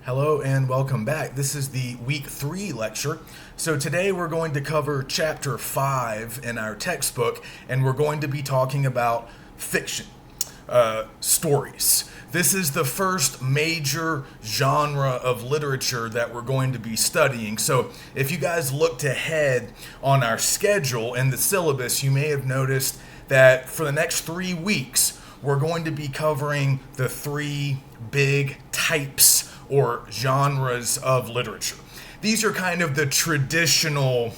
Hello and welcome back. This is the week 3 lecture. So today we're going to cover chapter 5 in our textbook, and we're going to be talking about fiction, stories. This is the first major genre of literature that we're going to be studying. So if you guys looked ahead on our schedule and the syllabus, you may have noticed that for the next 3 weeks, we're going to be covering the 3 big types or genres of literature. These are kind of the traditional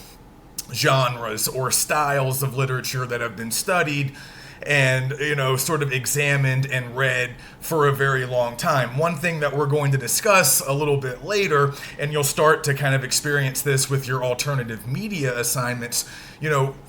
genres or styles of literature that have been studied and, sort of examined and read for a very long time. One thing that we're going to discuss a little bit later, and you'll start to kind of experience this with your alternative media assignments,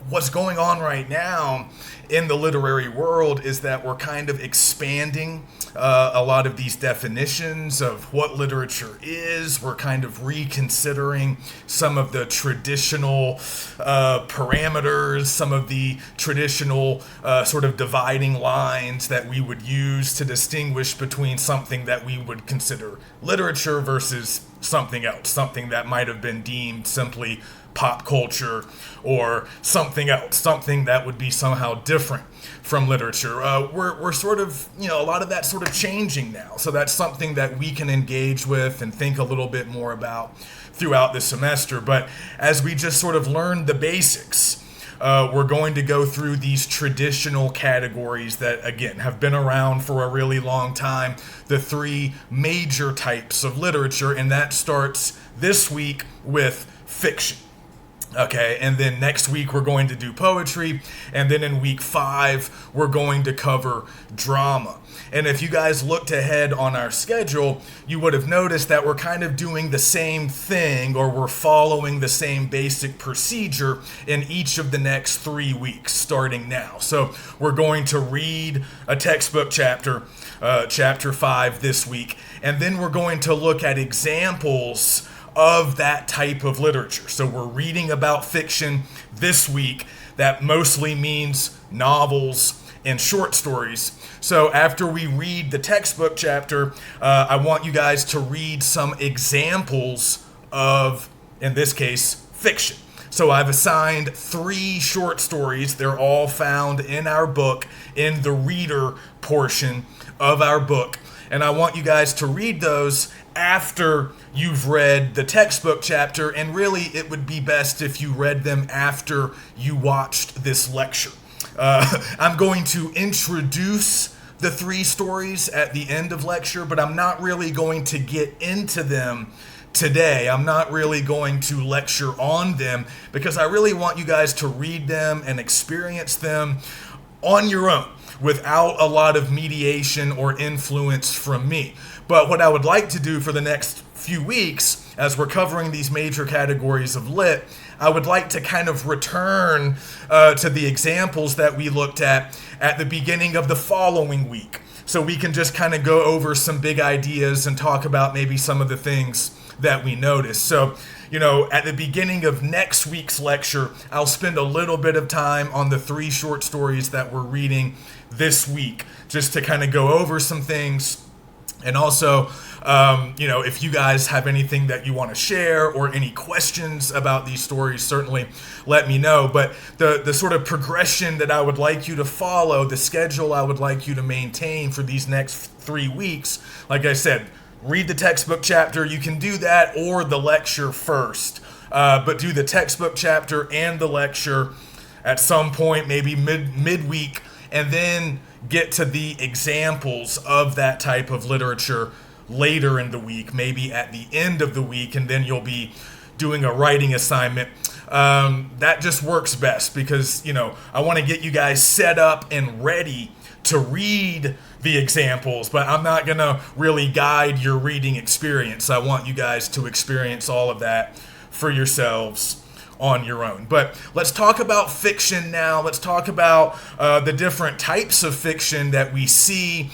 what's going on right now in the literary world is that we're kind of expanding a lot of these definitions of what literature is. We're kind of reconsidering some of the traditional parameters, some of the traditional sort of dividing lines that we would use to distinguish between something that we would consider literature versus something else, something that might have been deemed simply pop culture or something else, something that would be somehow different from literature. We're sort of, a lot of that sort of changing now. So that's something that we can engage with and think a little bit more about throughout the semester. But as we just sort of learn the basics, we're going to go through these traditional categories that, again, have been around for a really long time, the 3 major types of literature, and that starts this week with fiction. Okay, and then next week we're going to do poetry, and then in week 5 we're going to cover drama. And if you guys looked ahead on our schedule, you would have noticed that we're kind of doing the same thing, or we're following the same basic procedure in each of the next 3 weeks starting now. So we're going to read a textbook chapter, chapter 5 this week, and then we're going to look at examples of that type of literature. So we're reading about fiction this week. That mostly means novels and short stories. So after we read the textbook chapter, I want you guys to read some examples of, in this case, fiction. So I've assigned 3 short stories. They're all found in our book, in the reader portion of our book. And I want you guys to read those after you've read the textbook chapter, and really it would be best if you read them after you watched this lecture. I'm going to introduce the 3 stories at the end of lecture, but I'm not really going to get into them today. I'm not really going to lecture on them because I really want you guys to read them and experience them on your own without a lot of mediation or influence from me. But what I would like to do for the next few weeks, as we're covering these major categories of lit, I would like to kind of return to the examples that we looked at the beginning of the following week. So we can just kind of go over some big ideas and talk about maybe some of the things that we noticed. So, at the beginning of next week's lecture, I'll spend a little bit of time on the 3 short stories that we're reading this week, just to kind of go over some things. And also, if you guys have anything that you want to share or any questions about these stories, certainly let me know. But the sort of progression that I would like you to follow, the schedule I would like you to maintain for these next 3 weeks, like I said, read the textbook chapter. You can do that or the lecture first, but do the textbook chapter and the lecture at some point, maybe midweek, and then get to the examples of that type of literature later in the week, maybe at the end of the week, and then you'll be doing a writing assignment. That just works best because, I want to get you guys set up and ready to read the examples, but I'm not going to really guide your reading experience. I want you guys to experience all of that for yourselves on your own. But let's talk about fiction now. Let's talk about the different types of fiction that we see,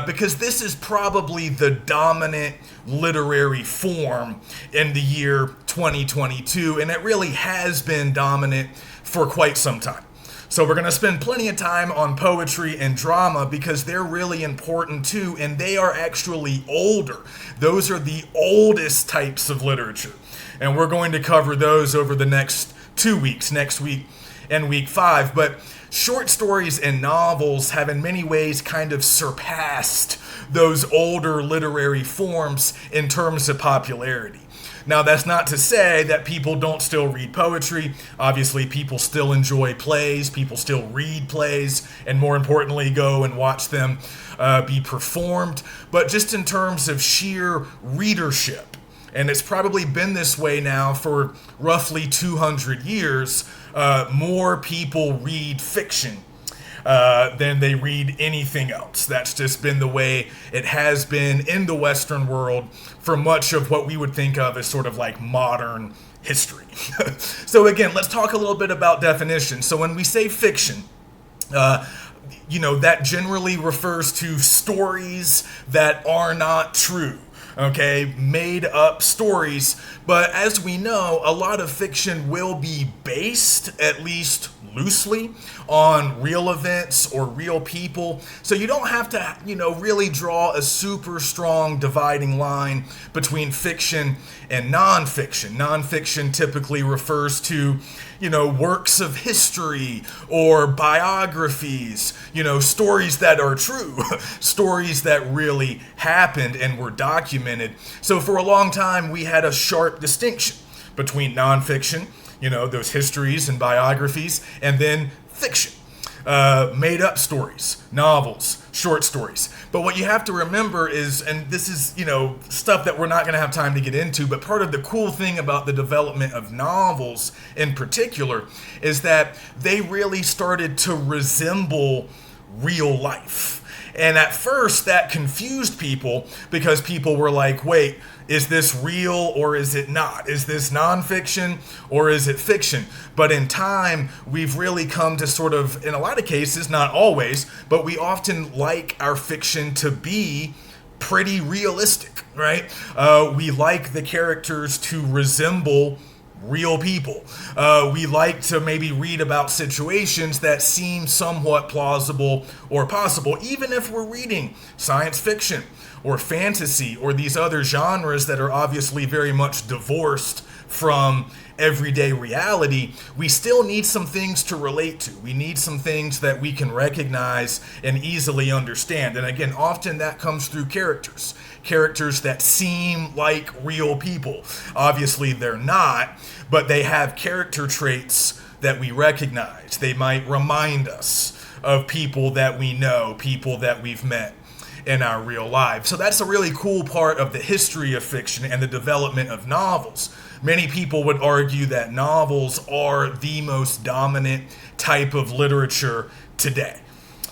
because this is probably the dominant literary form in the year 2022, and it really has been dominant for quite some time. So we're going to spend plenty of time on poetry and drama because they're really important too, and they are actually older. Those are the oldest types of literature. And we're going to cover those over the next 2 weeks, next week and week 5. But short stories and novels have in many ways kind of surpassed those older literary forms in terms of popularity. Now, that's not to say that people don't still read poetry. Obviously, people still enjoy plays, people still read plays, and more importantly, go and watch them be performed. But just in terms of sheer readership, and it's probably been this way now for roughly 200 years, more people read fiction than they read anything else. That's just been the way it has been in the Western world for much of what we would think of as sort of like modern history. So again, let's talk a little bit about definitions. So when we say fiction, that generally refers to stories that are not true. Okay, made up stories. But as we know, a lot of fiction will be based, at least loosely, on real events or real people. So you don't have to, really draw a super strong dividing line between fiction and nonfiction. Nonfiction typically refers to, works of history or biographies, stories that are true, stories that really happened and were documented. So for a long time, we had a sharp distinction between nonfiction, those histories and biographies, and then fiction, made up stories, novels, short stories. But what you have to remember is, and this is, stuff that we're not going to have time to get into, but part of the cool thing about the development of novels in particular is that they really started to resemble real life. And at first that confused people because people were like, wait, is this real or is it not? Is this nonfiction or is it fiction? But in time, we've really come to sort of, in a lot of cases, not always, but we often like our fiction to be pretty realistic, right? We like the characters to resemble real people. We like to maybe read about situations that seem somewhat plausible or possible, even if we're reading science fiction or fantasy or these other genres that are obviously very much divorced from everyday reality. We still need some things to relate to. We need some things that we can recognize and easily understand. And again, often that comes through characters that seem like real people. Obviously they're not, but they have character traits that we recognize. They might remind us of people that we know, people that we've met in our real lives. So that's a really cool part of the history of fiction and the development of novels. Many people would argue that novels are the most dominant type of literature today.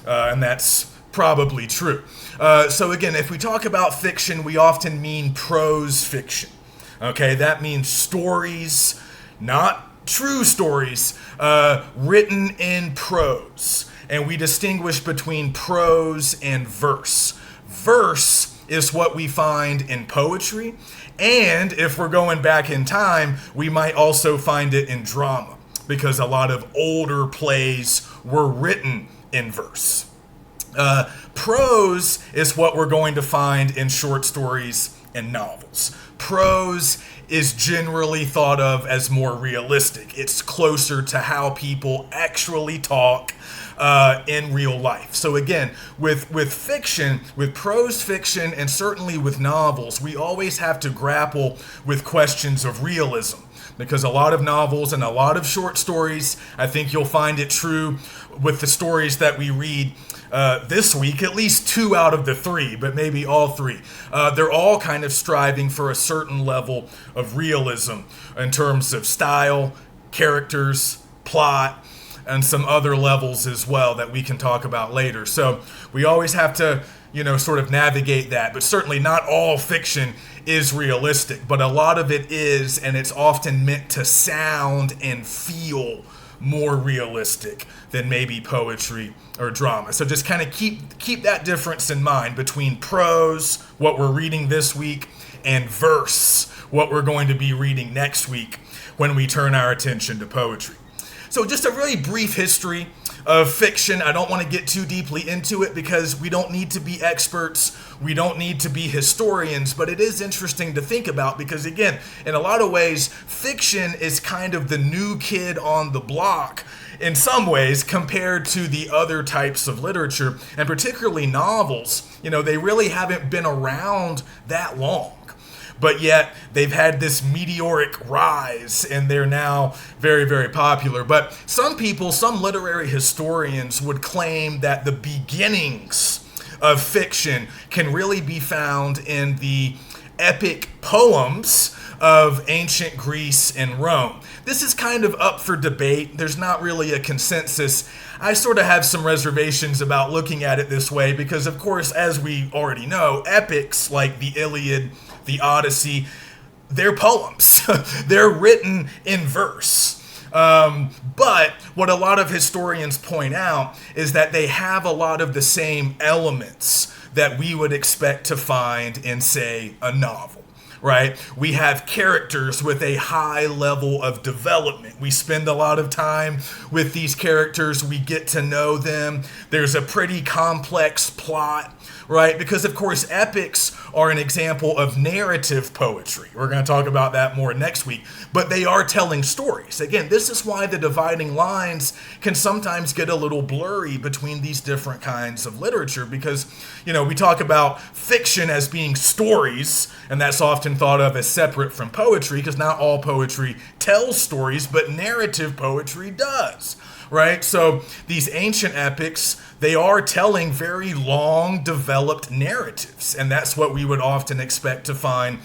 And that's probably true. So again, if we talk about fiction, we often mean prose fiction. Okay, that means stories, not true stories, written in prose. And we distinguish between prose and verse. Verse is what we find in poetry, and if we're going back in time, we might also find it in drama, because a lot of older plays were written in verse. Prose is what we're going to find in short stories and novels. Prose is generally thought of as more realistic. It's closer to how people actually talk in real life. So again, with fiction, with prose fiction, and certainly with novels, we always have to grapple with questions of realism. Because a lot of novels and a lot of short stories, I think you'll find it true with the stories that we read this week, at least 2 out of the 3, but maybe all 3. They're all kind of striving for a certain level of realism in terms of style, characters, plot, and some other levels as well that we can talk about later. So we always have to, sort of navigate that. But certainly not all fiction is realistic, but a lot of it is, and it's often meant to sound and feel more realistic than maybe poetry or drama. So just kind of keep that difference in mind between prose, what we're reading this week, and verse, what we're going to be reading next week when we turn our attention to poetry. So just a really brief history of fiction. I don't want to get too deeply into it because we don't need to be experts. We don't need to be historians, but it is interesting to think about because, again, in a lot of ways, fiction is kind of the new kid on the block in some ways compared to the other types of literature, and particularly novels. They really haven't been around that long. But yet they've had this meteoric rise and they're now very, very popular. But some literary historians would claim that the beginnings of fiction can really be found in the epic poems of ancient Greece and Rome. This is kind of up for debate. There's not really a consensus. I sort of have some reservations about looking at it this way because, of course, as we already know, epics like the Iliad, the Odyssey, they're poems. They're written in verse. But what a lot of historians point out is that they have a lot of the same elements that we would expect to find in, say, a novel. Right? We have characters with a high level of development. We spend a lot of time with these characters. We get to know them. There's a pretty complex plot, right? Because, of course, epics are an example of narrative poetry. We're going to talk about that more next week. But they are telling stories. Again, this is why the dividing lines can sometimes get a little blurry between these different kinds of literature because, we talk about fiction as being stories, and that's often thought of as separate from poetry because not all poetry tells stories, but narrative poetry does. Right? So these ancient epics, they are telling very long developed narratives, and that's what we would often expect to find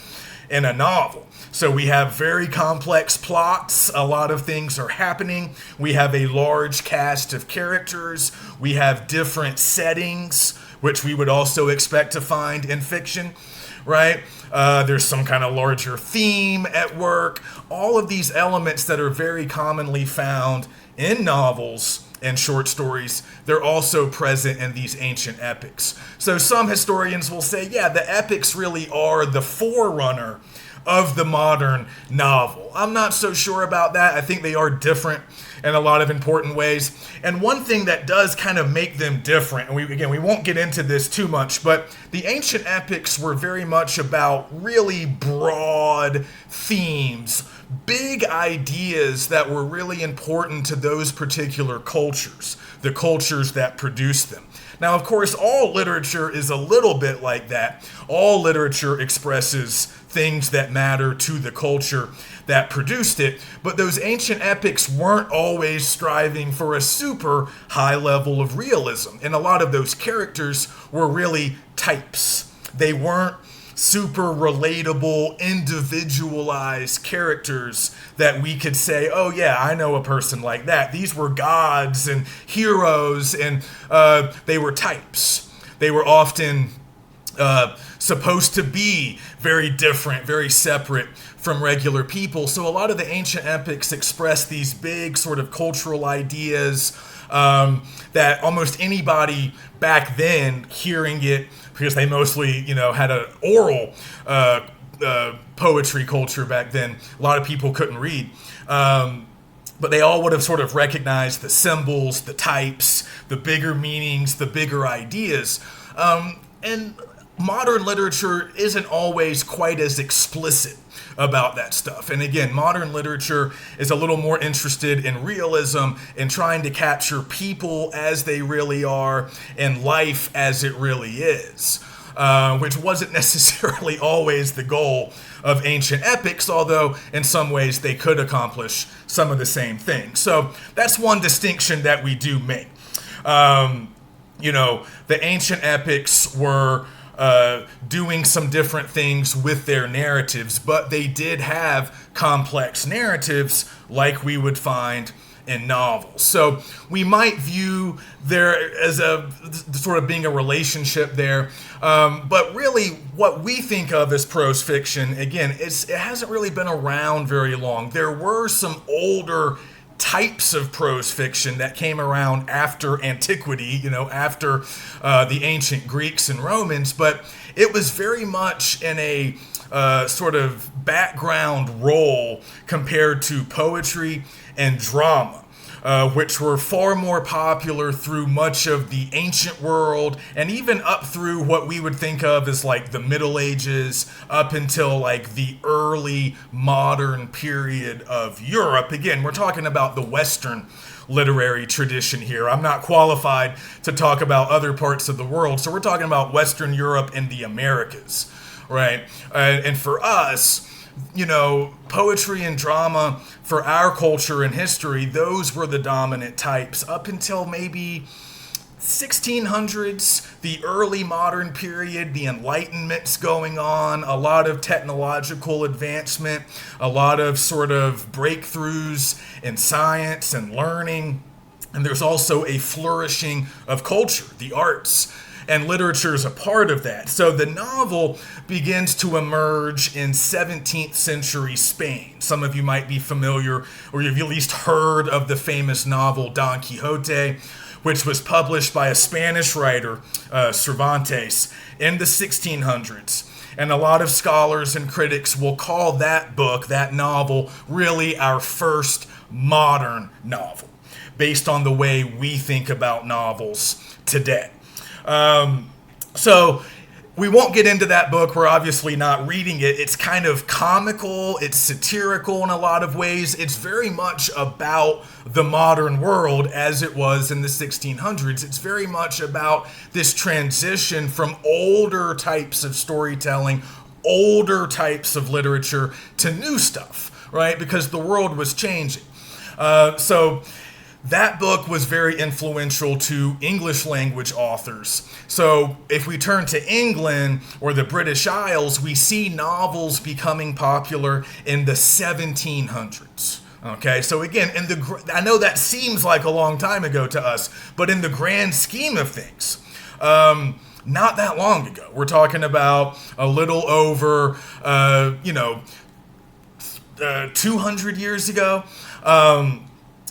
in a novel. So we have very complex plots. A lot of things are happening. We have a large cast of characters. We have different settings, which we would also expect to find in fiction, right? There's some kind of larger theme at work. All of these elements that are very commonly found in novels and short stories, they're also present in these ancient epics. So some historians will say, yeah, the epics really are the forerunner of the modern novel. I'm not so sure about that. I think they are different in a lot of important ways. And one thing that does kind of make them different, and we won't get into this too much, but the ancient epics were very much about really broad themes, big ideas that were really important to those particular cultures, the cultures that produced them. Now, of course, all literature is a little bit like that. All literature expresses things that matter to the culture that produced it, but those ancient epics weren't always striving for a super high level of realism. And a lot of those characters were really types. They weren't super relatable, individualized characters that we could say, oh yeah, I know a person like that. These were gods and heroes, and they were types. They were often supposed to be very different, very separate from regular people. So a lot of the ancient epics express these big sort of cultural ideas that almost anybody back then hearing it, because they mostly, had an oral poetry culture back then. A lot of people couldn't read. But they all would have sort of recognized the symbols, the types, the bigger meanings, the bigger ideas. And modern literature isn't always quite as explicit about that stuff. And again, modern literature is a little more interested in realism and trying to capture people as they really are and life as it really is, which wasn't necessarily always the goal of ancient epics, although in some ways they could accomplish some of the same things. So that's one distinction that we do make. The ancient epics were doing some different things with their narratives, but they did have complex narratives like we would find in novels. So we might view there as a sort of being a relationship there, but really what we think of as prose fiction, again, it hasn't really been around very long. There were some older types of prose fiction that came around after antiquity, after the ancient Greeks and Romans, but it was very much in a sort of background role compared to poetry and drama. which were far more popular through much of the ancient world and even up through what we would think of as like the Middle Ages up until like the early modern period of Europe. Again, we're talking about the Western literary tradition here. I'm not qualified to talk about other parts of the world, so we're talking about Western Europe and the Americas, right? And for us, you know, poetry and drama for our culture and history, those were the dominant types up until maybe 1600s, the early modern period, the Enlightenment's going on, a lot of technological advancement, a lot of sort of breakthroughs in science and learning. And there's also a flourishing of culture, the arts, and literature is a part of that. So the novel begins to emerge in 17th century Spain. Some of you might be familiar, or you've at least heard of the famous novel Don Quixote, which was published by a Spanish writer, Cervantes, in the 1600s. And a lot of scholars and critics will call that book, that novel, really our first modern novel, based on the way we think about novels today. So we won't get into that book. We're obviously not reading it. It's kind of comical. It's satirical in a lot of ways. It's very much about the modern world as it was in the 1600s. It's very much about this transition from older types of storytelling, older types of literature to new stuff, right? Because the world was changing. So that book was very influential to English language authors. So if we turn to England or the British Isles, we see novels becoming popular in the 1700s. Okay, so again, I know that seems like a long time ago to us, but in the grand scheme of things, not that long ago. We're talking about a little over, 200 years ago.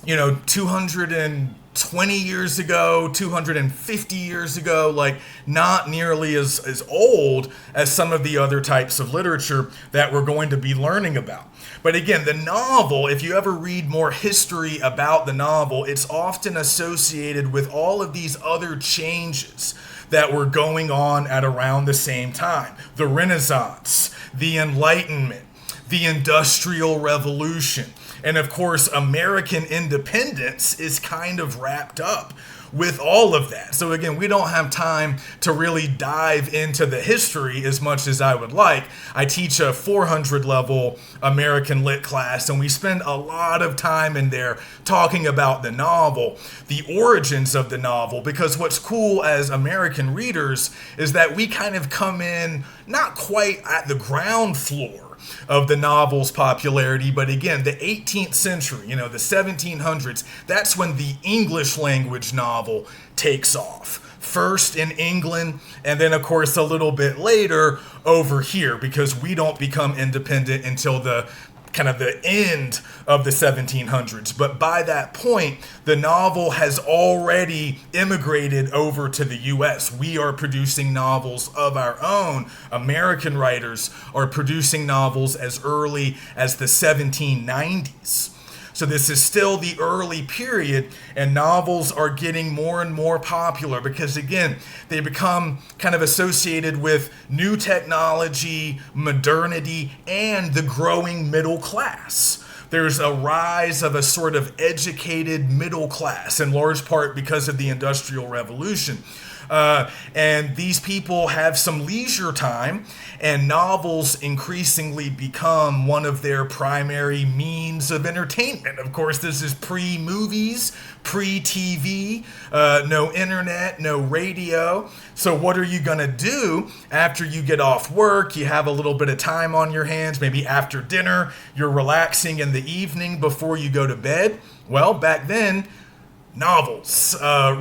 220 years ago, 250 years ago, like not nearly as old as some of the other types of literature that we're going to be learning about. But again, the novel, if you ever read more history about the novel, it's often associated with all of these other changes that were going on at around the same time. The Renaissance, the Enlightenment, the Industrial Revolution. And of course, American independence is kind of wrapped up with all of that. So again, we don't have time to really dive into the history as much as I would like. I teach a 400 level American Lit class, and we spend a lot of time in there talking about the novel, the origins of the novel, because what's cool as American readers is that we kind of come in not quite at the ground floor of the novel's popularity, but again, the 18th century, the 1700s, that's when the English language novel takes off. First in England, and then of course a little bit later over here, because we don't become independent until the kind of the end of the 1700s. But by that point, the novel has already immigrated over to the US. We are producing novels of our own. American writers are producing novels as early as the 1790s. So this is still the early period, and novels are getting more and more popular because, again, they become kind of associated with new technology, modernity, and the growing middle class. There's a rise of a sort of educated middle class, in large part because of the Industrial Revolution. And these people have some leisure time, and novels increasingly become one of their primary means of entertainment. Of course, this is pre-movies, pre-TV, no internet, no radio. So what are you going to do after you get off work? You have a little bit of time on your hands, maybe after dinner, you're relaxing in the evening before you go to bed. Well, back then, novels.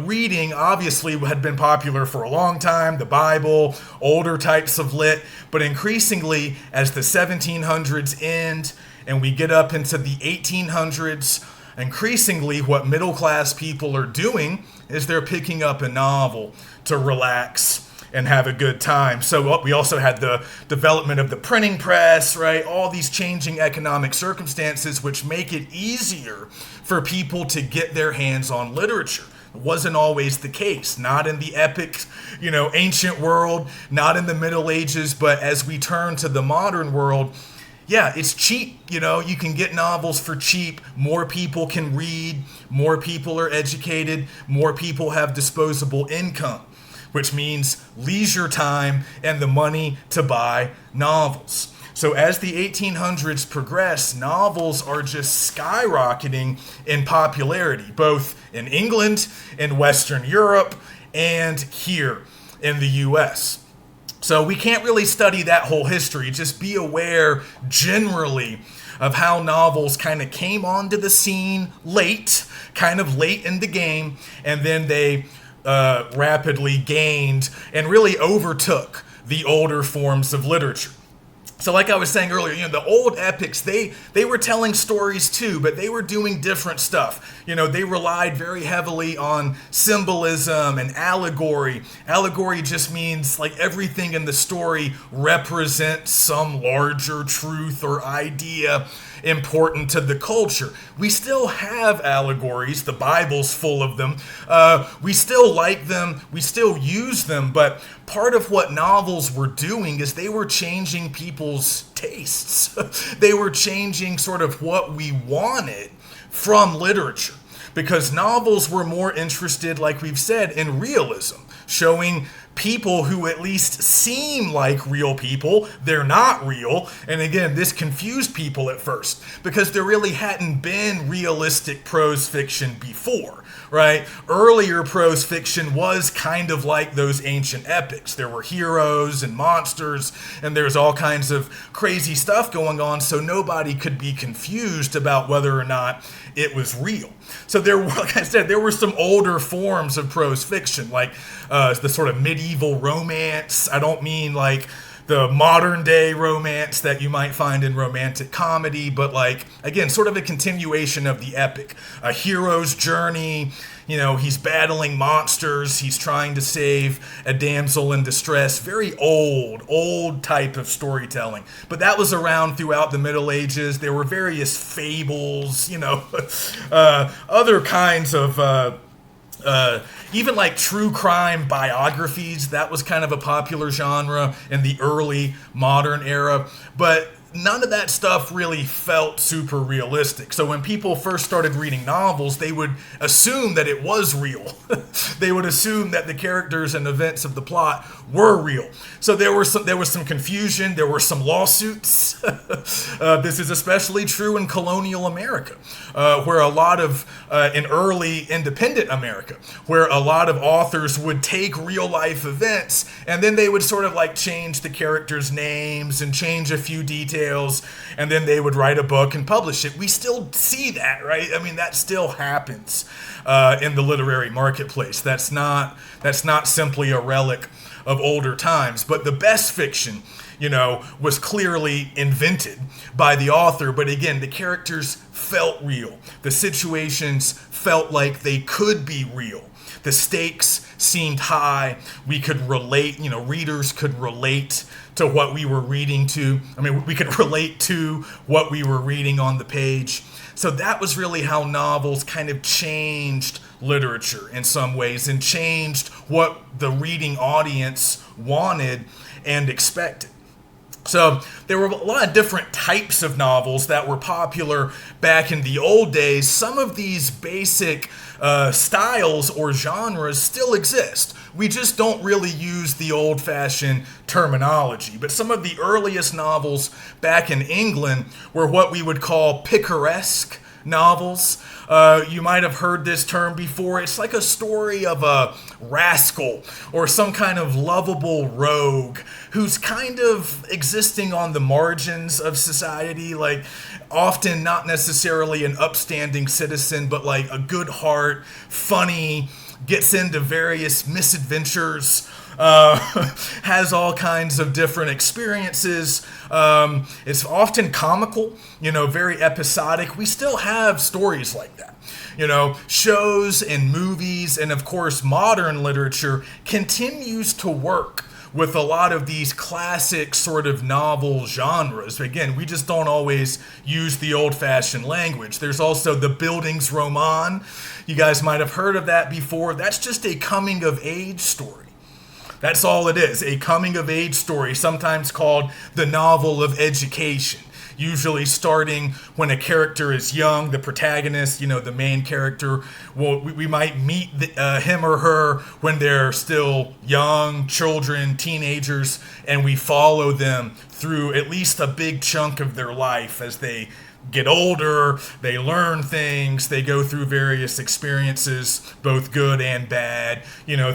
Reading obviously had been popular for a long time, the Bible, older types of lit, but increasingly as the 1700s end and we get up into the 1800s, increasingly what middle class people are doing is they're picking up a novel to relax and have a good time. So we also had the development of the printing press, right? All these changing economic circumstances which make it easier for people to get their hands on literature. It wasn't always the case, not in the epic, ancient world, not in the Middle Ages, but as we turn to the modern world, yeah, it's cheap. You can get novels for cheap. More people can read. More people are educated. More people have disposable income, which means leisure time and the money to buy novels. So as the 1800s progress, novels are just skyrocketing in popularity, both in England, in Western Europe, and here in the US. So we can't really study that whole history. Just be aware generally of how novels kind of came onto the scene kind of late in the game, and then they rapidly gained and really overtook the older forms of literature. So like I was saying earlier, the old epics, they were telling stories too, but they were doing different stuff. They relied very heavily on symbolism and allegory. Allegory just means like everything in the story represents some larger truth or idea important to the culture. We still have allegories. The Bible's full of them. We still like them. We still use them. But part of what novels were doing is they were changing people's tastes. They were changing sort of what we wanted from literature. Because novels were more interested, like we've said, in realism, showing people who at least seem like real people. They're not real. And again, this confused people at first because there really hadn't been realistic prose fiction before, right? Earlier prose fiction was kind of like those ancient epics. There were heroes and monsters, and there's all kinds of crazy stuff going on, so nobody could be confused about whether or not it was real. So like I said, there were some older forms of prose fiction, like the sort of medieval romance. I don't mean like the modern day romance that you might find in romantic comedy, but like, again, sort of a continuation of the epic. A hero's journey, he's battling monsters, he's trying to save a damsel in distress. Very old type of storytelling. But that was around throughout the Middle Ages. There were various fables, other kinds of even like true crime biographies. That was kind of a popular genre in the early modern era. But none of that stuff really felt super realistic. So when people first started reading novels, they would assume that it was real. They would assume that the characters and events of the plot were real. So there was some confusion. There were some lawsuits. This is especially true in colonial America, where a lot of in early independent America, where a lot of authors would take real life events and then they would sort of like change the characters' names and change a few details, and then they would write a book and publish it. We still see that, right? I mean, that still happens in the literary marketplace. That's not simply a relic of older times. But the best fiction, was clearly invented by the author. But again, the characters felt real. The situations felt like they could be real. The stakes seemed high. We could relate, readers could relate to what we were reading to. We could relate to what we were reading on the page. So that was really how novels kind of changed literature in some ways and changed what the reading audience wanted and expected. So there were a lot of different types of novels that were popular back in the old days. Some of these basic styles or genres still exist. We just don't really use the old-fashioned terminology. But some of the earliest novels back in England were what we would call picaresque novels. You might have heard this term before. It's like a story of a rascal or some kind of lovable rogue who's kind of existing on the margins of society, like often not necessarily an upstanding citizen, but like a good heart, funny, gets into various misadventures, has all kinds of different experiences. It's often comical, very episodic. We still have stories like that. Shows and movies and, of course, modern literature continues to work with a lot of these classic sort of novel genres. Again, we just don't always use the old-fashioned language. There's also the Bildungsroman. You guys might have heard of that before. That's just a coming-of-age story. That's all it is, a coming-of-age story, sometimes called the novel of education. Usually starting when a character is young, the protagonist, the main character, we might meet him or her when they're still young, children, teenagers, and we follow them through at least a big chunk of their life as they get older, they learn things, they go through various experiences, both good and bad.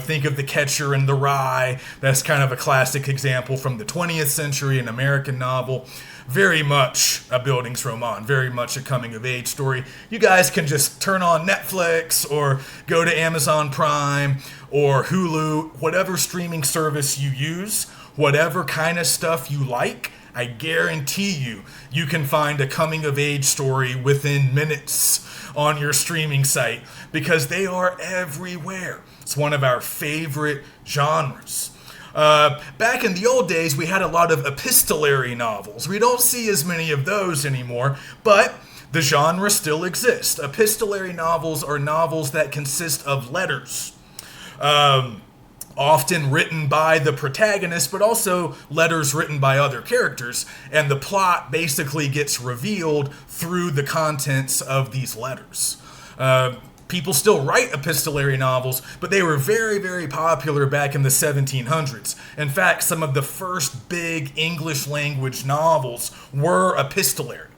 Think of The Catcher in the Rye. That's kind of a classic example from the 20th century, an American novel. Very much a Bildungsroman, very much a coming-of-age story. You guys can just turn on Netflix or go to Amazon Prime or Hulu, whatever streaming service you use, whatever kind of stuff you like. I guarantee you can find a coming-of-age story within minutes on your streaming site because they are everywhere. It's one of our favorite genres. Back in the old days, we had a lot of epistolary novels. We don't see as many of those anymore, but the genre still exists. Epistolary novels are novels that consist of letters, often written by the protagonist, but also letters written by other characters, and the plot basically gets revealed through the contents of these letters. People still write epistolary novels, but they were very, very popular back in the 1700s. In fact, some of the first big English language novels were epistolary.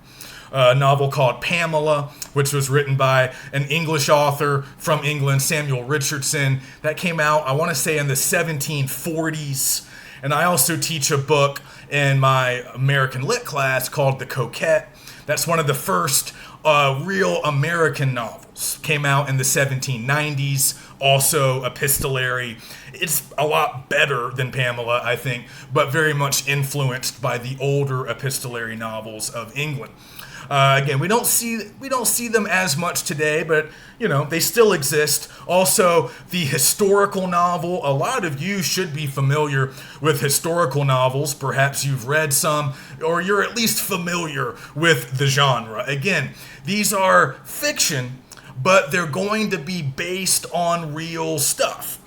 A novel called Pamela, which was written by an English author from England, Samuel Richardson. That came out, I want to say, in the 1740s. And I also teach a book in my American Lit class called The Coquette. That's one of the first real American novels. Came out in the 1790s, also epistolary. It's a lot better than Pamela, I think, but very much influenced by the older epistolary novels of England. Again, we don't see them as much today, but they still exist. Also, the historical novel. A lot of you should be familiar with historical novels. Perhaps you've read some, or you're at least familiar with the genre. Again, these are fiction, but they're going to be based on real stuff.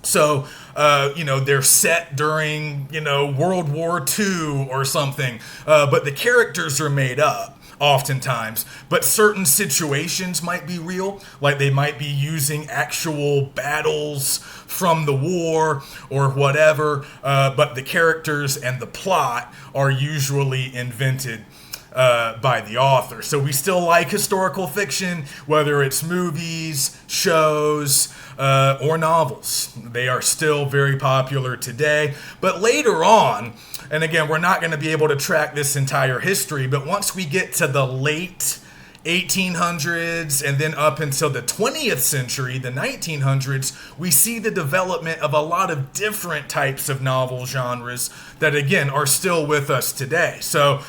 So, they're set during, World War II or something, but the characters are made up. Oftentimes, but certain situations might be real, like they might be using actual battles from the war or whatever, but the characters and the plot are usually invented by the author. So we still like historical fiction, whether it's movies, shows, or novels. They are still very popular today. But later on, and again, we're not going to be able to track this entire history, but once we get to the late 1800s and then up until the 20th century, the 1900s, we see the development of a lot of different types of novel genres that, again, are still with us today. So,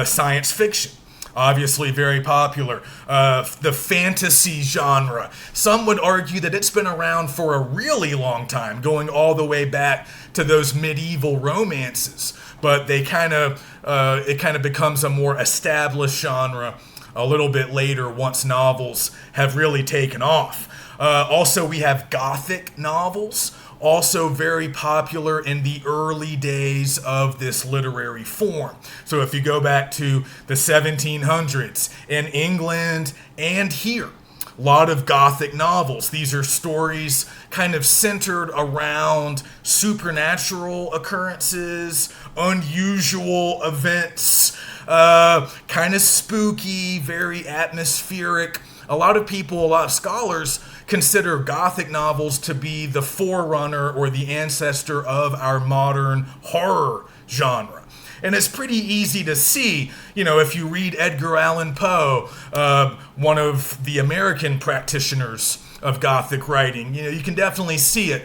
science fiction. Obviously very popular. The fantasy genre. Some would argue that it's been around for a really long time, going all the way back to those medieval romances. But it kind of becomes a more established genre a little bit later once novels have really taken off. Also, we have Gothic novels. Also very popular in the early days of this literary form. So if you go back to the 1700s in England and here, a lot of Gothic novels. These are stories kind of centered around supernatural occurrences, unusual events, kind of spooky, very atmospheric. A lot of scholars consider Gothic novels to be the forerunner or the ancestor of our modern horror genre. And it's pretty easy to see, if you read Edgar Allan Poe, one of the American practitioners of Gothic writing, you can definitely see it.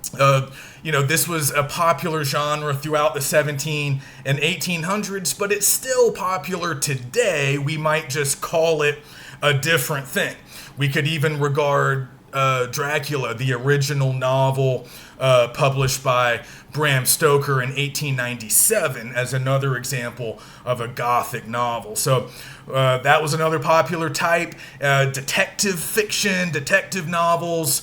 This was a popular genre throughout the 17 and 1800s, but it's still popular today. We might just call it a different thing. We could even regard Dracula, the original novel published by Bram Stoker in 1897, as another example of a Gothic novel. So that was another popular type. Detective fiction, detective novels.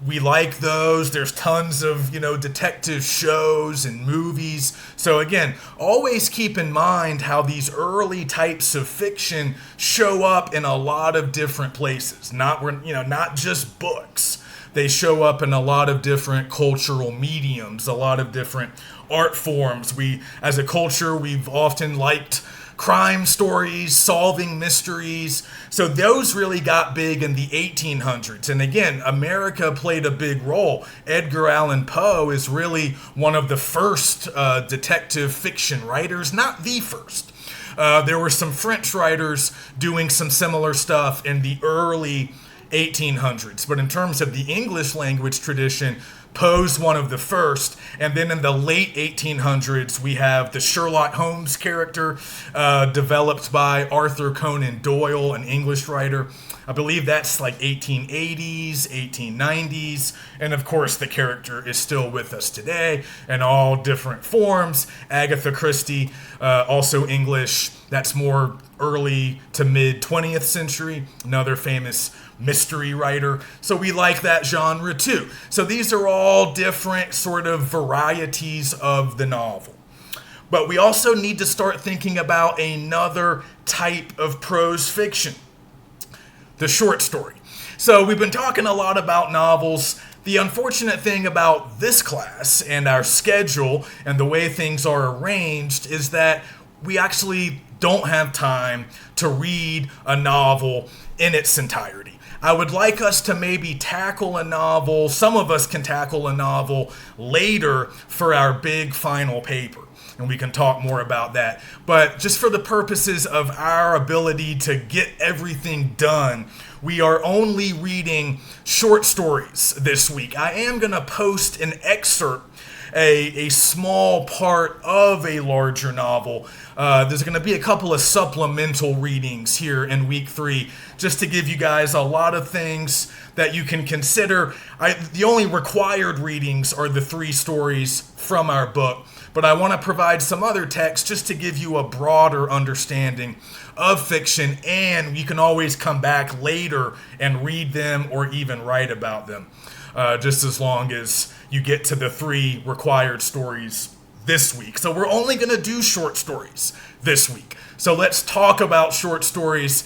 We like those. There's tons of, detective shows and movies. So again, always keep in mind how these early types of fiction show up in a lot of different places. Not just books. They show up in a lot of different cultural mediums, a lot of different art forms. As a culture, we've often liked crime stories, solving mysteries. So those really got big in the 1800s. And again, America played a big role. Edgar Allan Poe is really one of the first detective fiction writers, not the first. There were some French writers doing some similar stuff in the early 1800s. But in terms of the English language tradition, Poe's one of the first. And then in the late 1800s, we have the Sherlock Holmes character developed by Arthur Conan Doyle, an English writer. I believe that's like 1880s, 1890s. And of course, the character is still with us today in all different forms. Agatha Christie, also English. That's more early to mid 20th century. Another famous mystery writer. So we like that genre too. So these are all different sort of varieties of the novel. But we also need to start thinking about another type of prose fiction, the short story. So we've been talking a lot about novels. The unfortunate thing about this class and our schedule and the way things are arranged is that we actually don't have time to read a novel in its entirety. I would like us to maybe tackle a novel, some of us can tackle a novel later for our big final paper. And we can talk more about that. But just for the purposes of our ability to get everything done, we are only reading short stories this week. I am going to post an excerpt, a small part of a larger novel. There's going to be a couple of supplemental readings here in week 3, just to give you guys a lot of things that you can consider. The only required readings are the 3 stories from our book, but I want to provide some other text just to give you a broader understanding of fiction, and you can always come back later and read them or even write about them, just as long as you get to the 3 required stories this week. So we're only going to do short stories this week. So let's talk about short stories.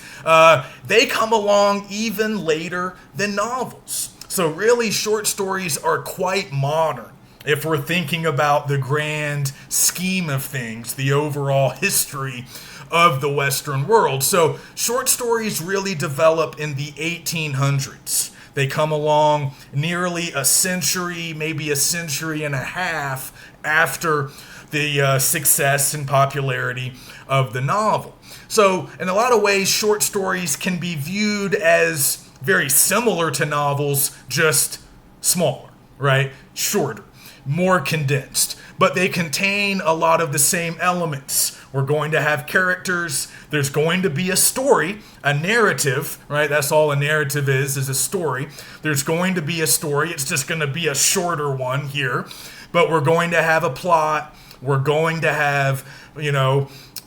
They come along even later than novels. So really, short stories are quite modern if we're thinking about the grand scheme of things, the overall history of the Western world. So short stories really develop in the 1800s. They come along nearly a century, maybe a century and a half after the success and popularity of the novel. So in a lot of ways, short stories can be viewed as very similar to novels, just smaller, right? Shorter, more condensed. But they contain a lot of the same elements. We're going to have characters. There's going to be a story, a narrative, right? That's all a narrative is a story. There's going to be a story. It's just going to be a shorter one here. But we're going to have a plot. We're going to have,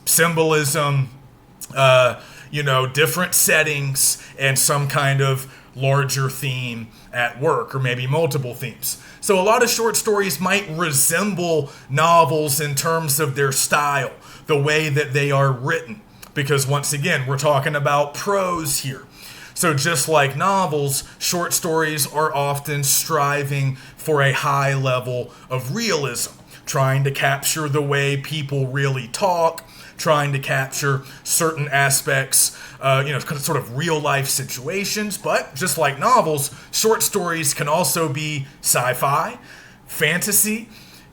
symbolism, different settings, and some kind of larger theme at work, or maybe multiple themes. So a lot of short stories might resemble novels in terms of their style, the way that they are written, because once again, we're talking about prose here. So just like novels, short stories are often striving for a high level of realism, trying to capture the way people really talk, trying to capture certain aspects, sort of real life situations. But just like novels, short stories can also be sci-fi, fantasy,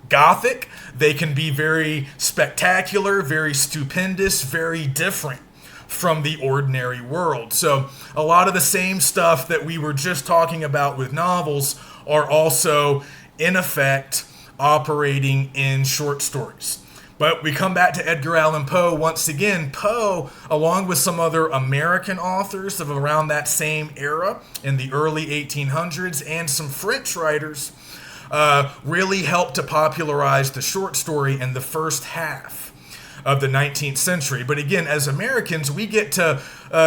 Gothic. They can be very spectacular, very stupendous, very different from the ordinary world. So a lot of the same stuff that we were just talking about with novels are also, in effect, operating in short stories. But we come back to Edgar Allan Poe once again. Poe, along with some other American authors of around that same era in the early 1800s and some French writers, really helped to popularize the short story in the first half of the 19th century. But again, as Americans, we get to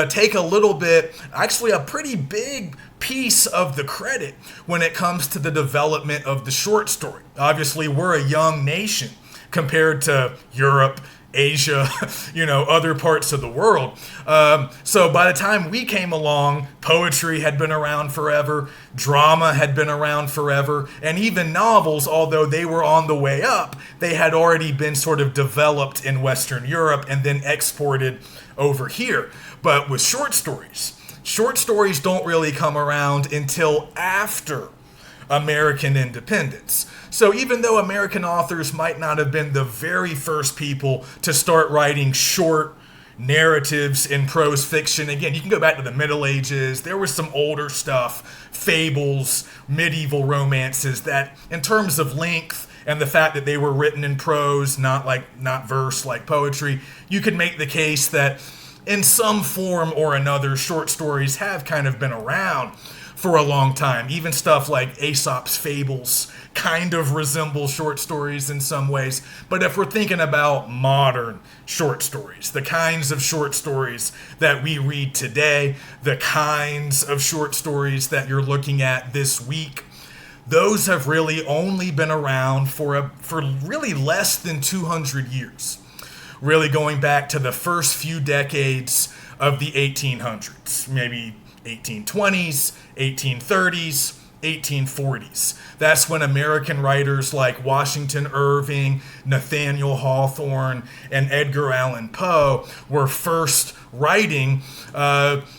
take a little bit, actually a pretty big piece of the credit when it comes to the development of the short story. Obviously, we're a young nation compared to Europe, Asia, other parts of the world. So by the time we came along, poetry had been around forever, drama had been around forever, and even novels, although they were on the way up, they had already been sort of developed in Western Europe and then exported over here. But with short stories don't really come around until after American independence. So even though American authors might not have been the very first people to start writing short narratives in prose fiction, again, you can go back to the Middle Ages, there was some older stuff, fables, medieval romances that, in terms of length and the fact that they were written in prose, not verse like poetry, you could make the case that in some form or another, short stories have kind of been around for a long time. Even stuff like Aesop's fables kind of resemble short stories in some ways. But if we're thinking about modern short stories, the kinds of short stories that we read today, the kinds of short stories that you're looking at this week, those have really only been around for really less than 200 years. Really going back to the first few decades of the 1800s, maybe 1820s, 1830s, 1840s. That's when American writers like Washington Irving, Nathaniel Hawthorne, and Edgar Allan Poe were first writing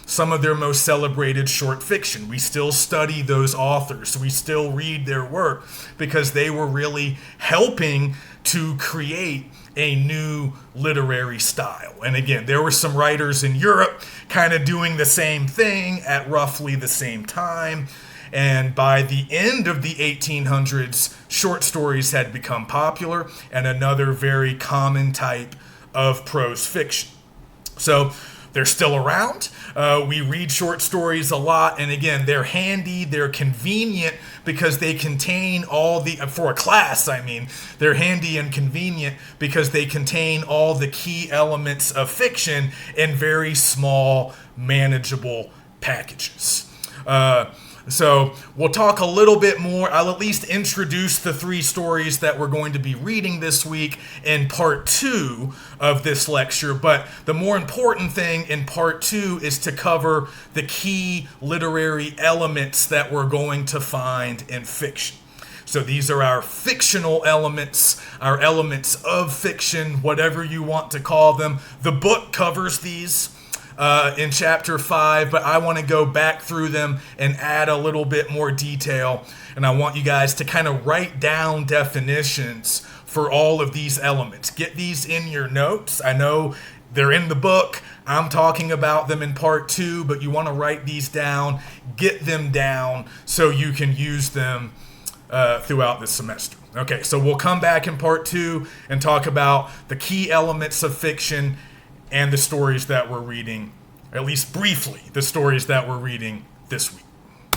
some of their most celebrated short fiction. We still study those authors. We still read their work because they were really helping to create a new literary style. And again, there were some writers in Europe kind of doing the same thing at roughly the same time. And by the end of the 1800s, short stories had become popular and another very common type of prose fiction. So they're still around. We read short stories a lot. And again, they're handy, they're convenient because they contain for a class, they're handy and convenient because they contain all the key elements of fiction in very small, manageable packages. So we'll talk a little bit more. I'll at least introduce the three stories that we're going to be reading this week in part 2 of this lecture. But the more important thing in part 2 is to cover the key literary elements that we're going to find in fiction. So these are our fictional elements, our elements of fiction, whatever you want to call them. The book covers these in chapter 5, but I want to go back through them and add a little bit more detail. And I want you guys to kind of write down definitions for all of these elements. Get these in your notes. I know they're in the book. I'm talking about them in part 2, but you want to write these down, get them down so you can use them throughout this semester. Okay, so we'll come back in part 2 and talk about the key elements of fiction and the stories that we're reading, at least briefly, the stories that we're reading this week.